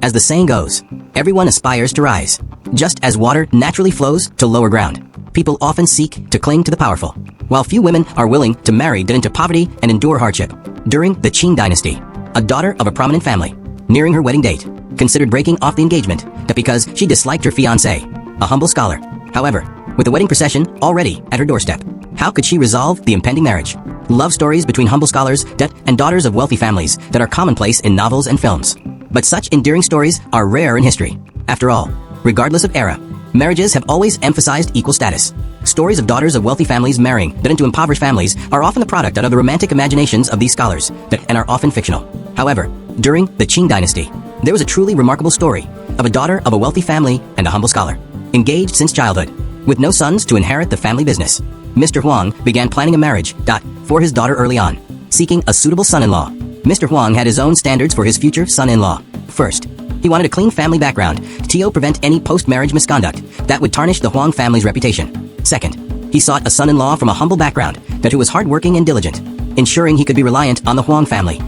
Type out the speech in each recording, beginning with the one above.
As the saying goes, everyone aspires to rise. Just as water naturally flows to lower ground, people often seek to cling to the powerful, while few women are willing to marry into poverty and endure hardship. During the Qing dynasty, a daughter of a prominent family, nearing her wedding date, considered breaking off the engagement because she disliked her fiancé, a humble scholar. However, with the wedding procession already at her doorstep, how could she resolve the impending marriage? Love stories between humble scholars and daughters of wealthy families that are commonplace in novels and films. But such endearing stories are rare in history. After all, regardless of era, marriages have always emphasized equal status. Stories of daughters of wealthy families marrying into impoverished families are often the product of the romantic imaginations of these scholars and are often fictional. However, during the Qing dynasty, there was a truly remarkable story of a daughter of a wealthy family and a humble scholar. Engaged since childhood, with no sons to inherit the family business, Mr. Huang began planning a marriage for his daughter early on, seeking a suitable son-in-law. Mr. Huang had his own standards for his future son-in-law. First, he wanted a clean family background to prevent any post-marriage misconduct that would tarnish the Huang family's reputation. Second, he sought a son-in-law from a humble background who was hardworking and diligent, ensuring he could be reliant on the Huang family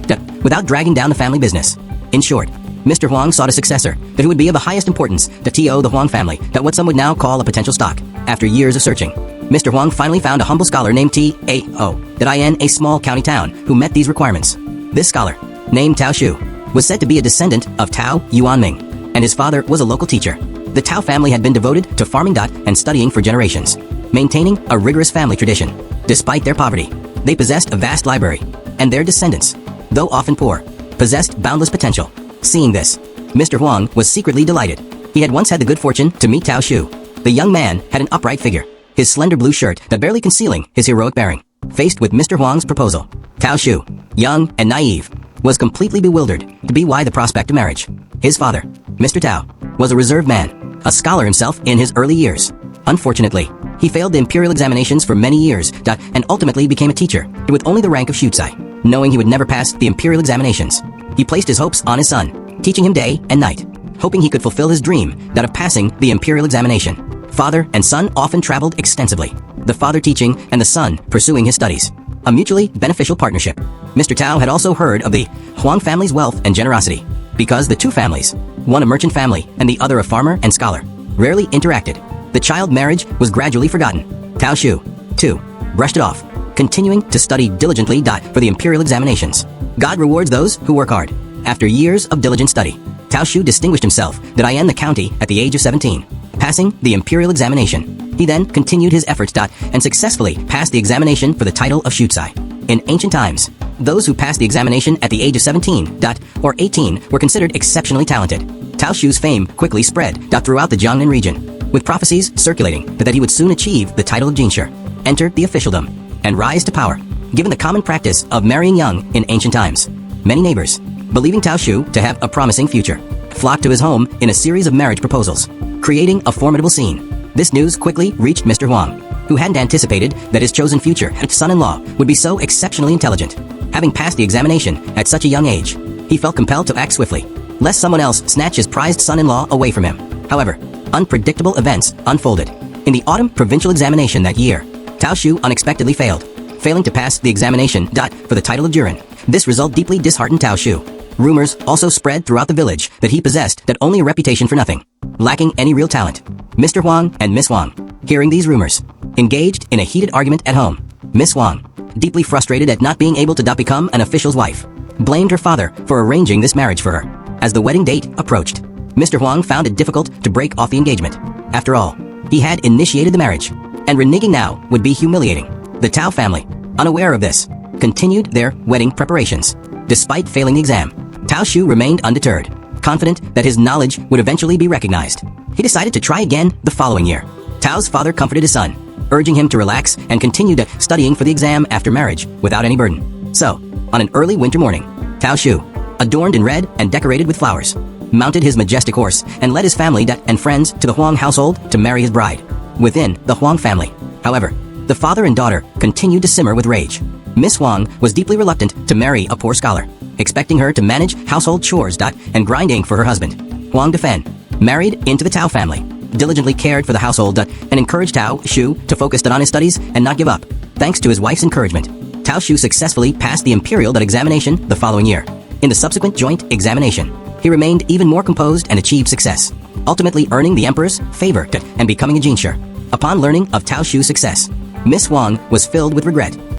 without dragging down the family business. In short, Mr. Huang sought a successor who would be of the highest importance to the Huang family, what some would now call a potential stock. After years of searching, Mr. Huang finally found a humble scholar named Tao in a small county town who met these requirements. This scholar, named Tao Shu, was said to be a descendant of Tao Yuanming, and his father was a local teacher. The Tao family had been devoted to farming and studying for generations, maintaining a rigorous family tradition. Despite their poverty, they possessed a vast library, and their descendants, though often poor, possessed boundless potential. Seeing this, Mr. Huang was secretly delighted. He had once had the good fortune to meet Tao Shu. The young man had an upright figure, his slender blue shirt barely concealing his heroic bearing. Faced with Mr. Huang's proposal, Tao Shu, young and naive, was completely bewildered by the prospect of marriage. His father, Mr. Tao, was a reserved man, a scholar himself in his early years. Unfortunately, he failed the imperial examinations for many years and ultimately became a teacher with only the rank of Shutsai. Knowing he would never pass the imperial examinations, he placed his hopes on his son, teaching him day and night, hoping he could fulfill his dream of passing the imperial examination. Father and son often traveled extensively, the father teaching and the son pursuing his studies. A mutually beneficial partnership. Mr. Tao had also heard of the Huang family's wealth and generosity, because the two families, one a merchant family and the other a farmer and scholar, rarely interacted. The child marriage was gradually forgotten. Tao Shu, too, brushed it off, continuing to study diligently for the imperial examinations. God rewards those who work hard. After years of diligent study, Tao Shu distinguished himself in the county at the age of 17, passing the imperial examination. He then continued his efforts and successfully passed the examination for the title of Shutsai. In ancient times, those who passed the examination at the age of 17 or 18 were considered exceptionally talented. Tao Shu's fame quickly spread throughout the Jiangnan region, with prophecies circulating that he would soon achieve the title of Jinshi, enter the officialdom, and rise to power. Given the common practice of marrying young in ancient times, many neighbors, believing Tao Shu to have a promising future, flocked to his home in a series of marriage proposals, creating a formidable scene. This news quickly reached Mr. Huang, who hadn't anticipated that his chosen future son-in-law would be so exceptionally intelligent. Having passed the examination at such a young age, he felt compelled to act swiftly, lest someone else snatch his prized son-in-law away from him. However, unpredictable events unfolded. In the autumn provincial examination that year, Tao Shu unexpectedly failed, failing to pass the examination for the title of Juren. This result deeply disheartened Tao Shu. Rumors also spread throughout the village that he possessed only a reputation for nothing, lacking any real talent. Mr. Huang and Miss Huang, hearing these rumors, engaged in a heated argument at home. Miss Huang, deeply frustrated at not being able to become an official's wife, blamed her father for arranging this marriage for her. As the wedding date approached, Mr. Huang found it difficult to break off the engagement. After all, he had initiated the marriage, and reneging now would be humiliating. The Tao family, unaware of this, continued their wedding preparations. Despite failing the exam, Tao Shu remained undeterred, confident that his knowledge would eventually be recognized. He decided to try again the following year. Tao's father comforted his son, urging him to relax and continue studying for the exam after marriage without any burden. So, on an early winter morning, Tao Shu, adorned in red and decorated with flowers, mounted his majestic horse and led his family and friends to the Huang household to marry his bride. Within the Huang family, however, the father and daughter continued to simmer with rage. Miss Huang was deeply reluctant to marry a poor scholar, expecting her to manage household chores and grinding for her husband. Huang Defen, married into the Tao family, diligently cared for the household and encouraged Tao Shu to focus on his studies and not give up. Thanks to his wife's encouragement, Tao Shu successfully passed the imperial examination the following year. In the subsequent joint examination, He remained even more composed and achieved success, ultimately earning the emperor's favor and becoming a jinxer. Upon learning of Tao Xu's success, Miss Wang was filled with regret.